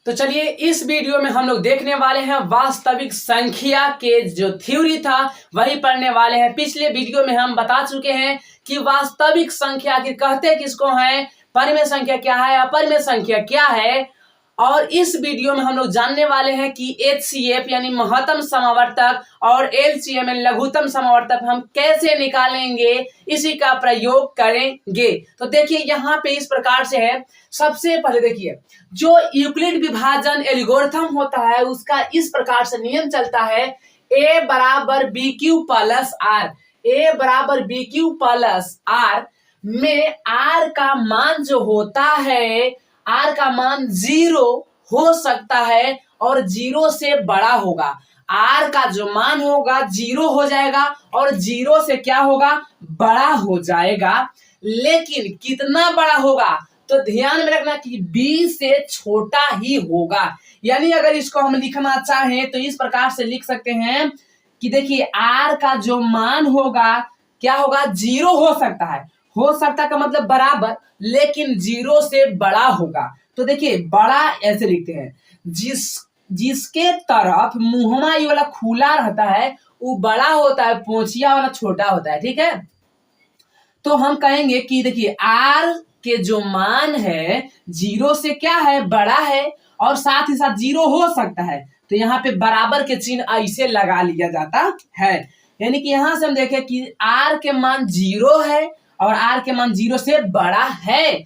तो चलिए इस वीडियो में हम लोग देखने वाले हैं वास्तविक संख्या के जो थ्योरी था वही पढ़ने वाले हैं। पिछले वीडियो में हम बता चुके हैं कि वास्तविक संख्या आखिर कहते किसको हैं, परिमेय संख्या क्या है, अपरिमेय संख्या क्या है। और इस वीडियो में हम लोग जानने वाले हैं कि HCF यानी महत्तम समावर्तक और LCM यानी लघुत्तम समावर्तक हम कैसे निकालेंगे, इसी का प्रयोग करेंगे। तो देखिए यहाँ पे इस प्रकार से है। सबसे पहले देखिए जो यूक्लिड विभाजन एल्गोरिथम होता है उसका इस प्रकार से नियम चलता है, A बराबर BQ प्लस R। A बराबर BQ प्लस R में R का मान जो होता है, R का मान 0 हो सकता है और 0 से बड़ा होगा। R का जो मान होगा 0 हो जाएगा और 0 से क्या होगा, बड़ा हो जाएगा। लेकिन कितना बड़ा होगा, तो ध्यान में रखना कि B से छोटा ही होगा। यानी अगर इसको हम लिखना चाहें तो इस प्रकार से लिख सकते हैं कि देखिए R का जो मान होगा क्या होगा, 0 हो सकता है, हो सकता का मतलब बराबर, लेकिन 0 से बड़ा होगा। तो देखिए बड़ा ऐसे लिखते हैं, जिसके तरफ मुहमा ये वाला खुला रहता है वो बड़ा होता है, पोंछिया वाला छोटा होता है। ठीक है, तो हम कहेंगे कि देखिए R के जो मान है 0 से क्या है, बड़ा है और साथ ही साथ 0 हो सकता है। तो यहाँ पे बराबर के चिन्ह ऐसे लगा लिया जाता है। यानी कि यहां से हम देखें कि R के मान 0 है और R के मान 0 से बड़ा है,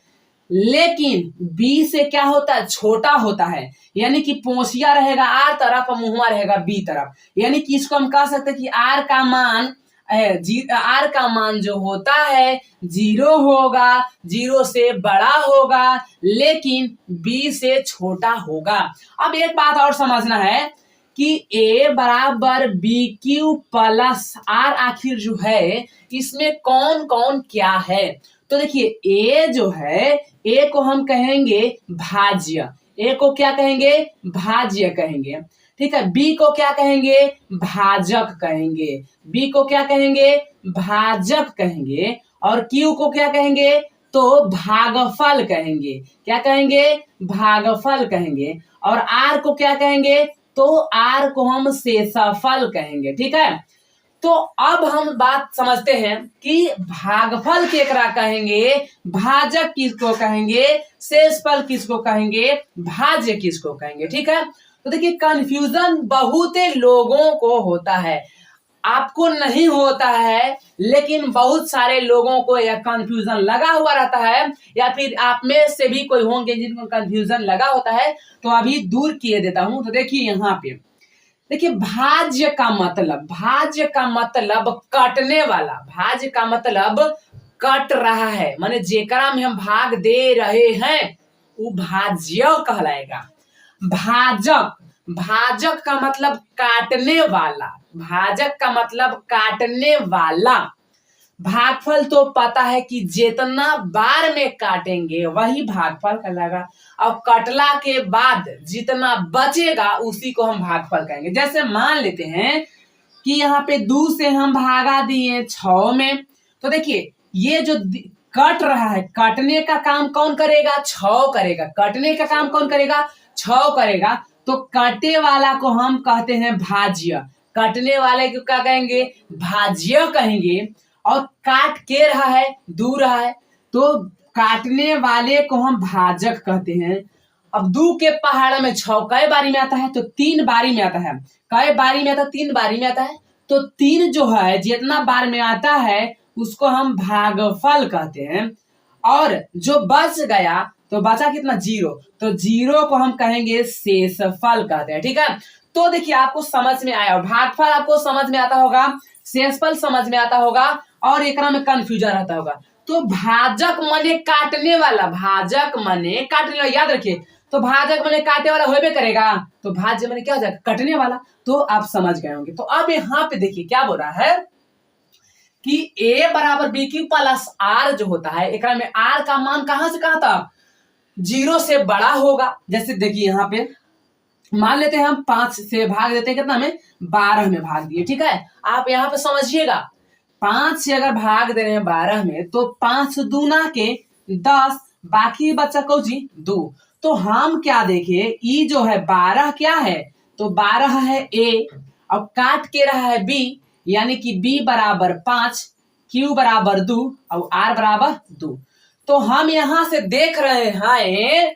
लेकिन B से क्या होता है, छोटा होता है। यानी कि पोंछिया रहेगा R तरफ और मुहमा रहेगा B तरफ। यानी कि इसको हम कह सकते हैं कि R का मान जो होता है 0 होगा, 0 से बड़ा होगा, लेकिन B से छोटा होगा। अब एक बात और समझना है कि A बराबर BQ प्लस R आखिर जो है इसमें कौन कौन क्या है। तो देखिए A जो है, A को हम कहेंगे भाज्य, A को क्या कहेंगे, भाज्य कहेंगे। ठीक है, B को क्या कहेंगे, भाजक कहेंगे। B को क्या कहेंगे, भाजक कहेंगे। और Q को क्या कहेंगे, तो भागफल कहेंगे। क्या कहेंगे, भागफल कहेंगे। और R को क्या कहेंगे, तो R को हम शेषफल कहेंगे। ठीक है, तो अब हम बात समझते हैं कि भागफल केकरा कहेंगे, भाजक किसको कहेंगे, शेषफल किसको कहेंगे, भाज्य किसको कहेंगे। ठीक है, तो देखिए कंफ्यूजन बहुत लोगों को होता है, आपको नहीं होता है लेकिन बहुत सारे लोगों को यह कंफ्यूजन लगा हुआ रहता है, या फिर आप में से भी कोई होंगे जिनको कंफ्यूजन लगा होता है, तो अभी दूर किए देता हूं। तो देखिए यहाँ पे देखिए भाज्य का मतलब, भाज्य का मतलब कटने वाला, भाज्य का मतलब कट रहा है, माने जेकरा में हम भाग दे रहे हैं वो भाज्य कहलाएगा। भाजक, भाजक का मतलब काटने वाला, भाजक का मतलब काटने वाला। भागफल तो पता है कि जितना बार में काटेंगे वही भागफल कहलाएगा, और कटला के बाद जितना बचेगा उसी को हम भागफल कहेंगे। जैसे मान लेते हैं कि यहाँ पे 2 से हम भागा दिए 6 में, तो देखिए ये जो कट रहा है, कटने का काम कौन करेगा, 6 करेगा। कटने का काम कौन करेगा, 6 करेगा। तो काटे वाला को हम कहते हैं भाज्य, कटने वाले को क्या कहेंगे, भाज्य कहेंगे। और काट के रहा है, दूर रहा है, तो काटने वाले को हम भाजक कहते हैं। अब 2 के पहाड़ में 6 कई बारी में आता है, तो 3 बारी में आता है। कई बारी में आता है, 3 बारी में आता है। तो 3 जो है जितना बार में आता है उसको हम भागफल कहते हैं। और जो बच गया तो बचा कितना, 0, तो 0 को हम कहेंगे शेषफल कहते हैं। ठीक है, तो देखिए आपको समझ में आया, भागफल आपको समझ में आता होगा, शेषफल समझ में आता होगा, और एकरा में कंफ्यूजन रहता होगा। तो भाजक माने काटने वाला, भाजक माने काटने वाला, याद रखिए। तो भाजक माने काटने वाला होबे करेगा, तो भाज्य माने क्या हो जाएगा, कटने वाला। तो आप समझ गए होंगे। तो अब यहाँ पे देखिए क्या बोल रहा है कि A बराबर BQ प्लस R जो होता है, एकरा में R का मान कहां से कहां तक, 0 से बड़ा होगा। जैसे देखिए यहाँ पे मान लेते हैं हम 5 से भाग देते हैं, कितना में, 12 में भाग दिए। ठीक है, आप यहाँ पे समझिएगा, 5 से अगर भाग दे रहे हैं 12 में, तो 5 दूना के 10, बाकी बच्चा कौची 2। तो हम क्या देखें, ई जो है 12 क्या है, तो 12 है ए, अब काट के रहा है बी, यानी कि बी बराबर 5, क्यू बराबर 2 और आर बराबर 2। तो हम यहां से देख रहे हैं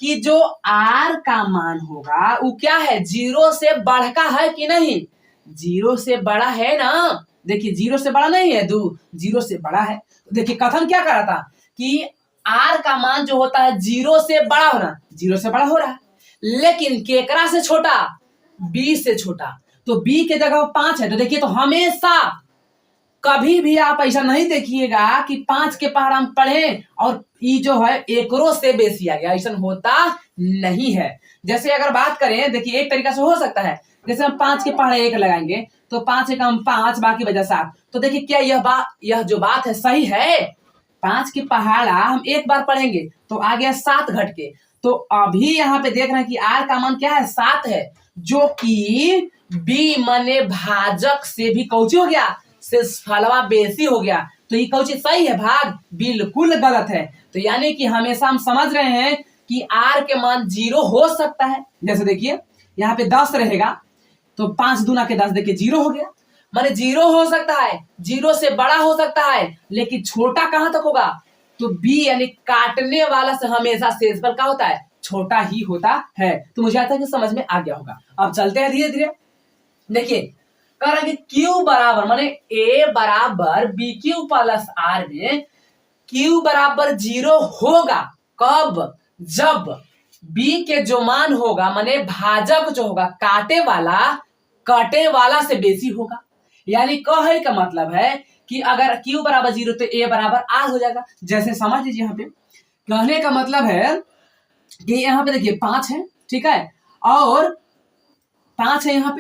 कि जो आर का मान होगा वो क्या है, 0 से बढ़का है कि नहीं, 0 से बड़ा है ना। देखिए 0 से बड़ा नहीं है, 2 0 से बड़ा है। देखिए कथन क्या कर रहा था कि आर का मान जो होता है 0 से बड़ा होना, 0 से बड़ा हो रहा है, लेकिन केकरा से छोटा, बी से छोटा। तो बी के जगह 5 है, तो देखिए तो हमेशा कभी भी आप ऐसा नहीं देखिएगा कि 5 के पहाड़ हम पढ़े और ई जो है एकरो से बेसी आ गया, ऐसा होता नहीं है। जैसे अगर बात करें, देखिए एक तरीका से हो सकता है, जैसे हम 5 के पहाड़ 1 लगाएंगे तो 5 एक हम 5, बाकी बचा 7। तो देखिए क्या यह जो बात है सही है, 5 के पहाड़ा हम एक बार पढ़ेंगे तो आ गया 7 घट के। तो अभी यहाँ पे देख रहे हैं कि आर का मान क्या है, 7 है, जो कि बी माने भाजक से भी कौची हो गया, से फलवा बेसी हो गया। तो ये कौची सही है, भाग बिल्कुल गलत है। तो यानी कि हमेशा हम समझ रहे हैं कि आर के मान 0 हो सकता है। जैसे देखिए यहाँ पे 10 रहेगा तो 5 दूना के 10, देखिए 0 हो गया, माने 0 हो सकता है, 0 से बड़ा हो सकता है, लेकिन छोटा कहां तक होगा, तो बी यानी काटने वाला से हमेशा शेषफल क्या होता है, छोटा ही होता है। तो मुझे आता है कि समझ में आ गया होगा। अब चलते हैं धीरे धीरे। देखिए कह रहा है कि क्यू बराबर माने ए बराबर बी क्यू प्लस आर में क्यू बराबर 0 होगा कब, जब बी के जो मान होगा माने भाजक जो होगा काटे वाला से बेसी होगा। यानी कहे का मतलब है कि अगर क्यू बराबर 0 तो ए बराबर आर हो जाएगा। जैसे समझ लीजिए यहाँ पे कहने का मतलब है कि यहाँ पे देखिए 5 है, ठीक है, और 5 है, यहाँ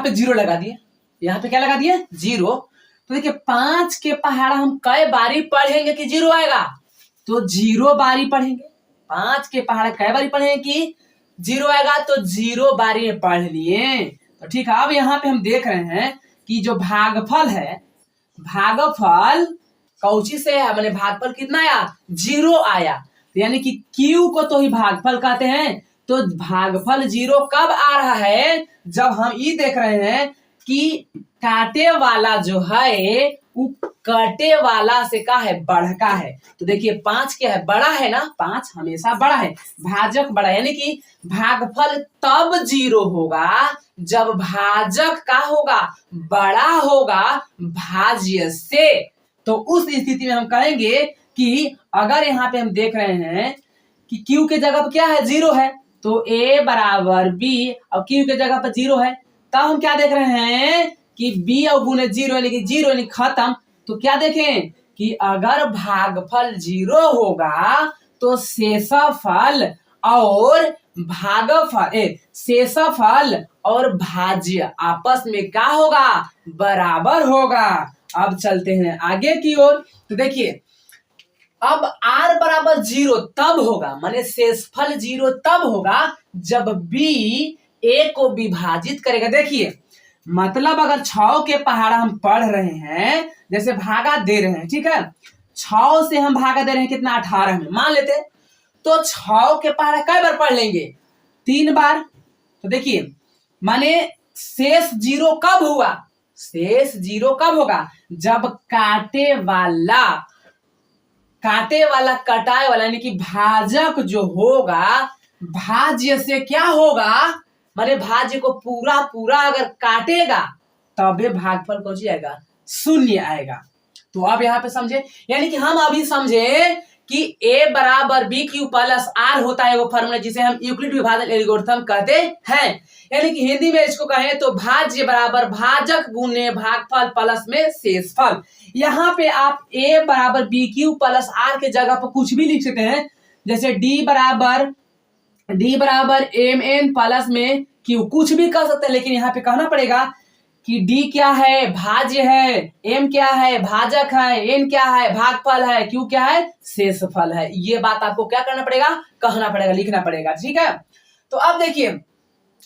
पे 0 लगा दिए, यहाँ पे क्या लगा दिए, 0। तो देखिए 5 के पहाड़ा हम कई बारी पढ़ेंगे कि 0 आएगा, तो 0 बारी पढ़ेंगे। 5 के पहाड़ा कई बारी पढ़ेंगे कि 0 आएगा, तो 0 बारी में पढ़ लिए। तो ठीक है, अब यहाँ पे हम देख रहे हैं कि जो भागफल है, भागफल कौची से है, मैंने भागफल कितना आया, 0 आया। यानी कि क्यू को तो ही भागफल कहते हैं। तो भागफल 0 कब आ रहा है, जब हम ये देख रहे हैं कि काटे वाला जो है वो कटे वाला से का है, बढ़का है। तो देखिए 5 क्या है, बड़ा है ना, 5 हमेशा बड़ा है, भाजक बड़ा, यानी कि भागफल तब 0 होगा जब भाजक का होगा, बड़ा होगा भाज्य से। तो उस स्थिति में हम कहेंगे कि अगर यहाँ पे हम देख रहे हैं कि Q के जगह पर क्या है, 0 है, तो A बराबर B और Q के जगह पर 0 है, तब हम क्या देख रहे हैं कि B और गुने 0 यानी कि 0 यानी खत्म। तो क्या देखें कि अगर भागफल 0 होगा तो शेषफल और शेषफल और भाज्य आपस में क्या होगा, बराबर होगा। अब चलते हैं आगे की ओर। तो देखिए अब r बराबर 0 तब होगा, माने शेषफल 0 तब होगा जब b a को विभाजित करेगा। देखिए मतलब अगर 6 के पहाड़ा हम पढ़ रहे हैं, जैसे भागा दे रहे हैं, ठीक है, 6 से हम भागा दे रहे हैं कितना, 18 में मान लेते, तो 6 के पहाड़ा कई बार पढ़ लेंगे, 3 बार। तो देखिए माने शेष 0 कब हुआ, शेष 0 कब होगा, जब काटे वाला कटाए वाला यानी कि भाजक जो होगा भाज्य से क्या होगा, माने भाज्य को पूरा पूरा अगर काटेगा तबे भागफल कौन आएगा, 0 आएगा। तो अब यहाँ पे समझे, यानी कि हम अभी समझे कि A बराबर बी क्यू प्लस आर होता है वो फॉर्मूला जिसे हम यूक्लिड विभाजन एल्गोरिथम कहते हैं। यानी कि हिंदी में इसको कहें तो भाज्य बराबर भाजक गुने भागफल प्लस में शेषफल। यहाँ पे आप A बराबर बी क्यू प्लस आर के जगह पर कुछ भी लिख सकते हैं, जैसे D बराबर एम एन प्लस में क्यू, कुछ भी कर सकते हैं, लेकिन यहाँ पे कहना पड़ेगा कि D क्या है, भाज्य है, M क्या है, भाजक है, N क्या है, भागफल है, Q क्या है, शेषफल है। ये बात आपको क्या करना पड़ेगा, कहना पड़ेगा, लिखना पड़ेगा, ठीक है। तो अब देखिए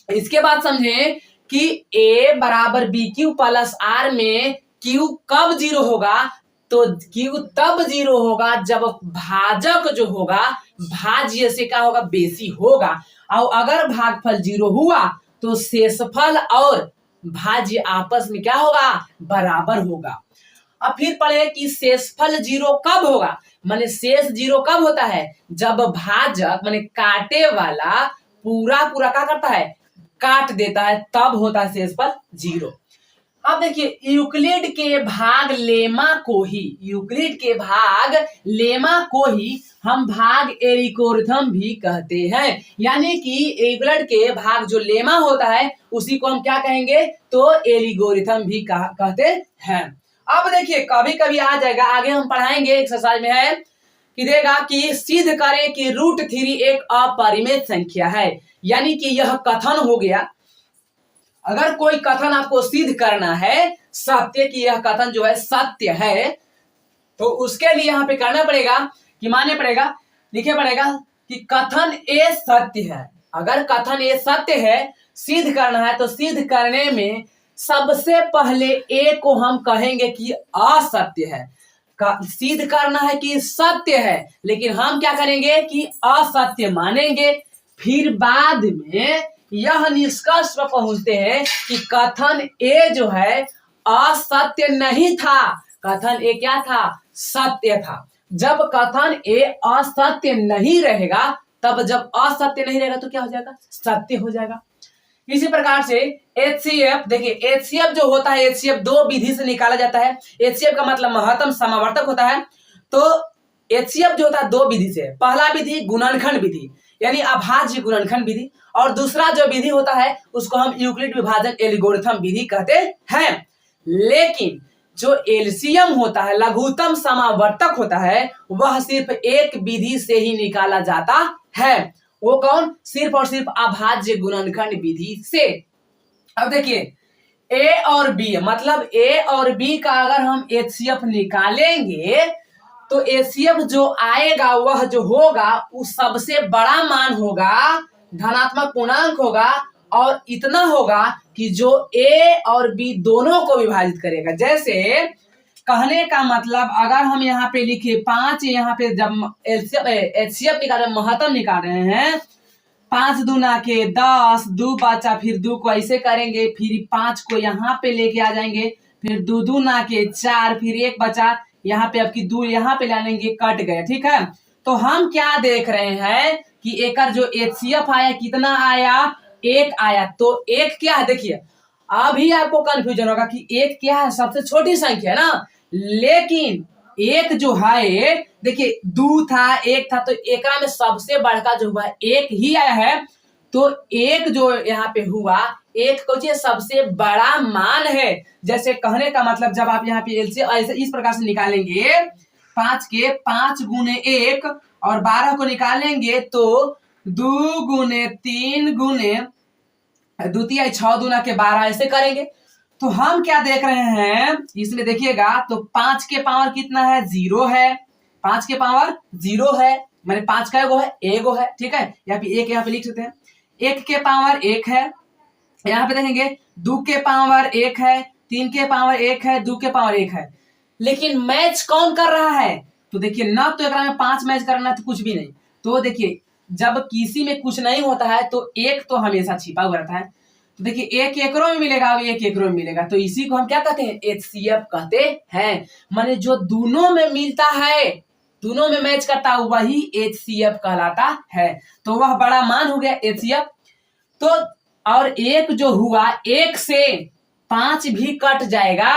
इसके बाद समझे कि A बराबर बी क्यू प्लस आर में Q कब 0 होगा, तो क्यू तब 0 होगा जब भाजक जो होगा भाज्य से क्या होगा, बेसी होगा। और अगर भागफल 0 हुआ तो शेषफल और भाज्य आपस में क्या होगा, बराबर होगा। अब फिर पढ़े कि शेषफल 0 कब होगा, माने शेष 0 कब होता है, जब भाजक माने काटे वाला पूरा पूरा क्या करता है, काट देता है, तब होता है शेषफल 0। अब देखिए यूक्लिड के भाग लेमा को ही, यूक्लिड के भाग लेमा को ही हम भाग एल्गोरिथम भी कहते हैं। यानी कि यूक्लिड के भाग जो लेमा होता है उसी को हम क्या कहेंगे, तो एल्गोरिथम भी कहते हैं। अब देखिए कभी कभी आ जाएगा, आगे हम पढ़ाएंगे एक्सरसाइज में है कि देगा कि सिद्ध करें कि √3 एक अपरिमेय संख्या है। यानी कि यह कथन हो गया, अगर कोई कथन आपको सिद्ध करना है सत्य कि यह कथन जो है सत्य है, तो उसके लिए यहाँ पे करना पड़ेगा कि मानना पड़ेगा, लिखे पड़ेगा कि कथन ए सत्य है। अगर कथन ए सत्य है, सिद्ध करना है, तो सिद्ध करने में सबसे पहले ए को हम कहेंगे कि असत्य है। सिद्ध करना है कि सत्य है, लेकिन हम क्या करेंगे कि असत्य मानेंगे। फिर बाद में यह निष्कर्ष पर पहुंचते हैं कि कथन ए जो है असत्य नहीं था, कथन ए क्या था, सत्य था। जब कथन ए असत्य नहीं रहेगा, तब जब असत्य नहीं रहेगा तो क्या हो जाएगा, सत्य हो जाएगा। इसी प्रकार से HCF, देखिए HCF जो होता है, HCF 2 विधि से निकाला जाता है। HCF का मतलब महत्तम समावर्तक होता है। तो HCF जो होता है 2 विधि से, पहला विधि गुणनखंड विधि यानी अभाज्य गुणनखंड विधि, और दूसरा जो विधि होता है उसको हम यूक्लिड विभाजन एल्गोरिथम विधि कहते हैं। लेकिन जो एलसीएम होता है, लघुत्तम समावर्तक होता है, वह सिर्फ एक विधि से ही निकाला जाता है। वो कौन, सिर्फ और सिर्फ अभाज्य गुणनखंड विधि से। अब देखिए ए और बी, मतलब ए और बी का अगर हम HCF निकालेंगे तो HCF जो आएगा वह जो होगा वो सबसे बड़ा मान होगा, धनात्मक पूर्णांक होगा, और इतना होगा कि जो ए और बी दोनों को विभाजित करेगा। जैसे कहने का मतलब अगर हम यहाँ पे लिखे 5, यहाँ पे जब HCF निकाल रहे, महत्तम निकाल रहे हैं, 5 दूना के 10, 2 बचा, फिर 2 को ऐसे करेंगे, फिर 5 को यहाँ पे लेके आ जाएंगे, फिर 2 दूना के 4, फिर 1 बचा, यहाँ पे आपकी 2 यहाँ पे ला लेंगे, कट गए। ठीक है, तो हम क्या देख रहे हैं कि एक जो HCF आया कितना आया, 1 आया। तो 1 क्या है, देखिए अभी आपको कंफ्यूजन होगा कि 1 क्या है, सबसे छोटी संख्या है ना, लेकिन 1 जो है, देखिए 2 था 1 था, तो एक में सबसे बड़का जो हुआ 1 ही आया है। तो 1 जो यहाँ पे हुआ, 1 को सबसे बड़ा मान है। जैसे कहने का मतलब जब आप यहाँ पे एलसीएम ऐसे इस प्रकार से निकालेंगे, 5 के 5 गुने 1 और 12 को निकालेंगे तो 2 गुने 3 गुने 2 तिहाई 6 दूना के 12 ऐसे करेंगे। तो हम क्या देख रहे हैं इसमें, देखिएगा तो 5 के पावर कितना है, 0 है। 5 के पावर 0 है, मैंने 5 का एगो है, एगो है। ठीक है, यहाँ पे 1 यहाँ पे लिख सकते हैं। 1 के पावर 1 है, यहाँ पे देखेंगे 2 के पावर 1 है, 3 के पावर 1 है, 2 के पावर 1 है। लेकिन मैच कौन कर रहा है, तो देखिए ना, तो एक में 5 मैच करना तो कुछ भी नहीं। तो देखिए जब किसी में कुछ नहीं होता है तो 1 तो हमेशा छिपा हुआ रहता है। तो देखिए 1 एकड़ों में मिलेगा, 1 एकड़ों में मिलेगा, तो इसी को हम क्या कहते हैं, HCF कहते हैं। माने जो दोनों में मिलता है, दोनों में मैच करता है, वही HCF कहलाता है। तो वह बड़ा मान हो गया HCF। तो और 1 जो हुआ, 1 से 5 भी कट जाएगा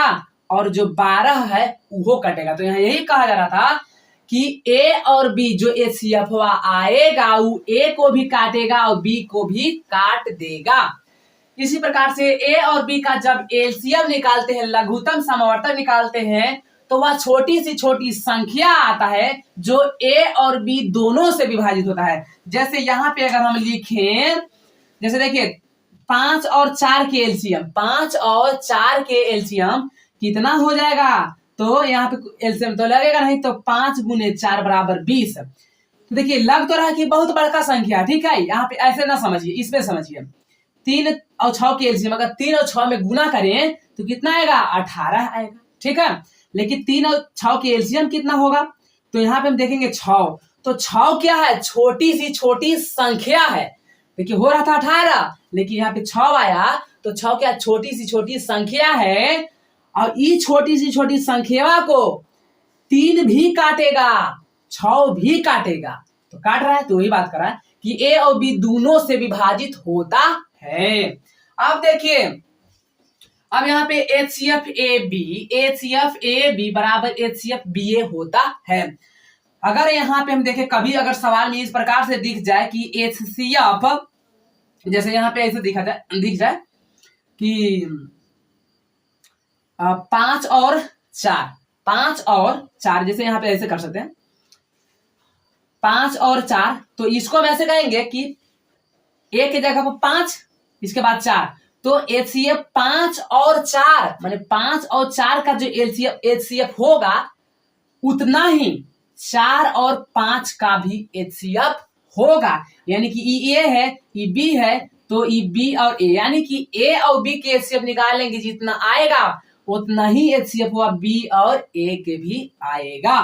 और जो 12 है वो कटेगा। तो यहाँ यही कहा जा रहा था कि A और B जो HCF हुआ आएगा, वो A को भी काटेगा और B को भी काट देगा। इसी प्रकार से A और B का जब एलसीएम निकालते हैं, लघुत्तम समावर्तक निकालते हैं, तो वह छोटी सी छोटी संख्या आता है जो A और B दोनों से विभाजित होता है। जैसे यहाँ पे अगर हम लिखें, जैसे देखिए 5 और 4 के एलसीएम, 5 और 4 के एलसीएम कितना हो जाएगा, तो यहाँ पे एलसीएम तो लगेगा नहीं, तो 5 गुने 4 बराबर 20। तो देखिए लग तो रहा है कि बहुत बड़का संख्या, ठीक है, यहाँ पे ऐसे ना समझिए, इसमें समझिए। 3 और 6 के एलसीएम अगर 3 और 6 में गुना करें तो कितना आएगा, 18 आएगा। ठीक है, लेकिन 3 और 6 के एलसीएम कितना होगा? तो यहाँ पे हम देखेंगे 6, तो 6 क्या है? छोटी सी छोटी संख्या है। देखिए हो रहा था 18, लेकिन यहाँ पे 6 आया, तो 6 क्या? छोटी सी छोटी संख्या है, और इस छोटी सी छोटी संख्या को 3 भी काटेगा, 6 भी काटेगा, तो काट रहा है, तो वही बात कर रहा है कि ए और बी दोनों से विभाजित होता है। अब देखिए, अब यहाँ पे एचसीएफ ए बी बराबर एचसीएफ बी ए होता है। अगर यहाँ पे हम देखें, कभी अगर सवाल में इस प्रकार से दिख जाए कि एचसीएफ, जैसे यहाँ पे ऐसे दिख जाए कि 5 और 4, जैसे यहाँ पे ऐसे कर सकते हैं 5 और 4, तो इसको हम ऐसे कहेंगे कि ए की जगह पर 5, इसके बाद 4, तो एचसीएफ 5 और 4, माने 5 और 4 का जो एचसीएफ होगा उतना ही 4 और 5 का भी एचसीएफ होगा। यानी कि ई ए है, ई बी है, तो ई बी और ए, यानी कि ए और बी के एचसीएफ निकालेंगे, जितना आएगा उतना ही एचसीएफ हुआ बी और ए के भी आएगा।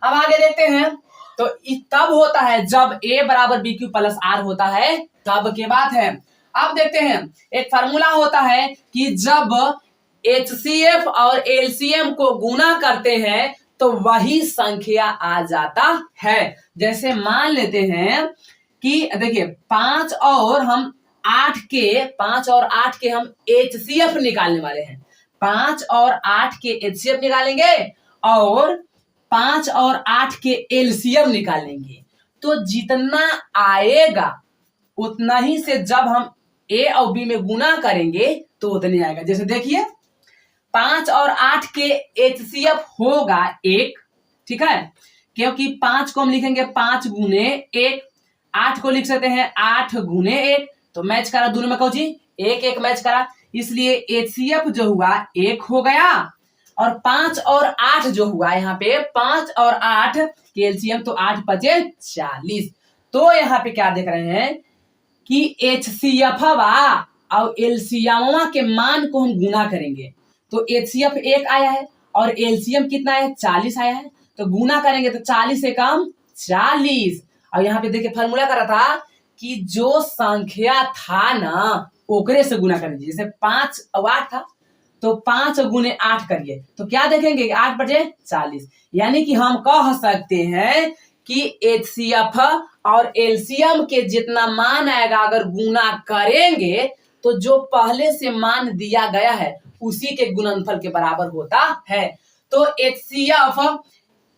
अब आगे देखते हैं, तो तब होता है जब ए बराबर बी क्यू प्लस आर होता है, तब के बात है। अब देखते हैं, एक फार्मूला होता है कि जब एचसीएफ और एलसीएम को गुना करते हैं तो वही संख्या आ जाता है। जैसे मान लेते हैं कि देखिए 5 और 8 के हम एचसीएफ निकालने वाले हैं, 5 और 8 के एचसीएफ निकालेंगे और 5 और 8 के एलसीएम निकालेंगे, तो जितना आएगा उतना ही से जब हम ए और बी में गुना करेंगे तो उतने आएगा। जैसे देखिए 5 और 8 के एचसीएफ होगा 1, ठीक है, क्योंकि 5 को हम लिखेंगे 5 गुने 1, 8 को लिख सकते हैं 8 गुने 1, तो मैच करा दोनों में कौची 1 मैच करा, इसलिए एचसीएफ जो हुआ 1 हो गया, और 5 और 8 जो हुआ यहाँ पे 5 और 8 के एलसीएम, तो 8 5 40। तो यहाँ पे क्या देख रहे हैं कि एचसीएफ और एलसीएम के मान को हम गुना करेंगे, तो एचसीएफ 1 आया है और एलसीएम कितना है 40 आया है, तो गुना करेंगे तो 40 से कम 40। और यहाँ पे देखिए फार्मूला करा था कि जो संख्या था ना ओकरे से गुना करेंगे। जैसे 5 और 8 था, तो 5 गुने 8 करिए, तो क्या देखेंगे 8 बटे 40। यानी कि हम कह सकते हैं कि एचसीएफ और एलसीएम के जितना मान आएगा अगर गुना करेंगे तो जो पहले से मान दिया गया है उसी के गुणनफल के बराबर होता है। तो एचसीएफ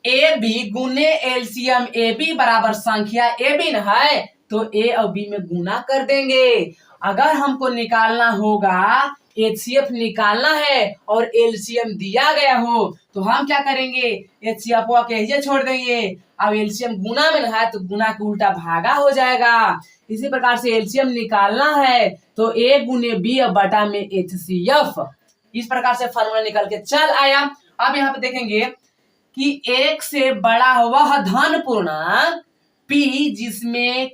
ए बी गुने एलसीएम ए बी बराबर संख्या ए बी न है, तो ए और बी में गुना कर देंगे। अगर हमको निकालना होगा एचसीएफ निकालना है और एलसीएम दिया गया हो, तो हम क्या करेंगे एचसीएफ को कहिए छोड़ देंगे, अब एलसीएम गुना में है तो गुना के उल्टा भागा हो जाएगा। इसी प्रकार से एलसीएम निकालना है तो ए गुने बी और बटा में एचसीएफ, इस प्रकार से फॉर्मूला निकल के चल आया। अब यहाँ पे देखेंगे कि 1 से बड़ा वह धन पूर्णांक पी जिसमें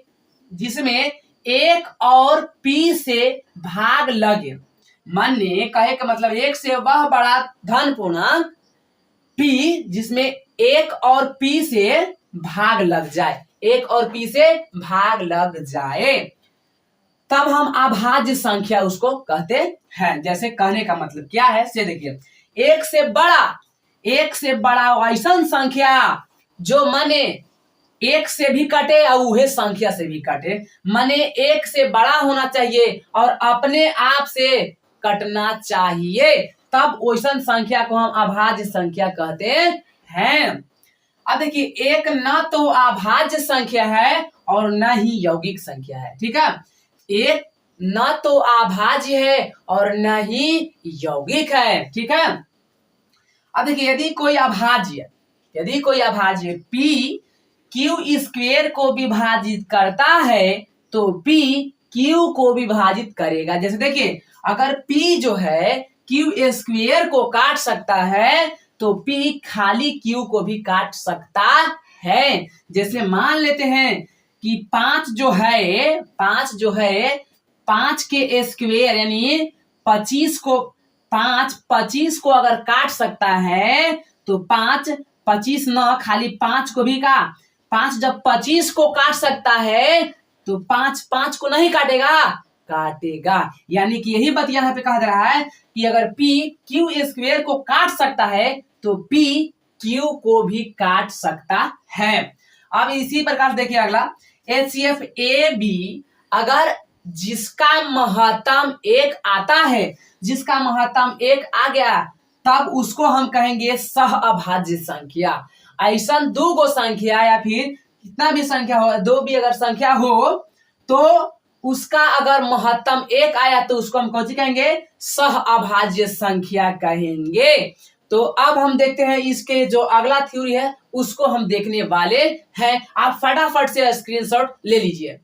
1 और पी से भाग लगे, माने कहे का मतलब 1 से वह बड़ा धन पूर्णांक पी जिसमें 1 और पी से भाग लग जाए, 1 और पी से भाग लग जाए, तब हम अभाज्य संख्या उसको कहते हैं। जैसे कहने का मतलब क्या है से देखिए, 1 से बड़ा ऐसा संख्या जो माने 1 से भी कटे और उहे संख्या से भी कटे, माने 1 से बड़ा होना चाहिए और अपने आप से कटना चाहिए, तब वैसा संख्या को हम अभाज्य संख्या कहते हैं। अब देखिए 1 न तो अभाज्य संख्या है और न ही यौगिक संख्या है, ठीक है, 1 न तो अभाज्य है और न ही यौगिक है, ठीक है। अब देखिए यदि कोई अभाज्य p q स्क्वेयर को विभाजित करता है तो p q को विभाजित करेगा। जैसे देखिए अगर p जो है q स्क्वेयर को काट सकता है तो p खाली q को भी काट सकता है। जैसे मान लेते हैं कि 5 जो है 5 के स्क्वेयर यानी 25 को 5 25 को अगर काट सकता है तो 5 25 न खाली 5 को भी का 5 जब 25 को काट सकता है तो 5 5 को नहीं काटेगा, काटेगा। यानी कि यही बात यहाँ पे कहा जा रहा है कि अगर P Q स्क्वायर को काट सकता है तो P Q को भी काट सकता है। अब इसी प्रकार देखिए अगला HCF AB अगर जिसका महत्तम 1 आता है, जिसका महत्तम 1 आ गया तब उसको हम कहेंगे सह अभाज्य संख्या। ऐसा दो गो संख्या या फिर कितना भी संख्या हो, दो भी अगर संख्या हो तो उसका अगर महत्तम 1 आया तो उसको हम कौन सी कहेंगे, सह अभाज्य संख्या कहेंगे। तो अब हम देखते हैं इसके जो अगला थ्योरी है उसको हम देखने वाले हैं। आप फटाफट से स्क्रीनशॉट ले लीजिए।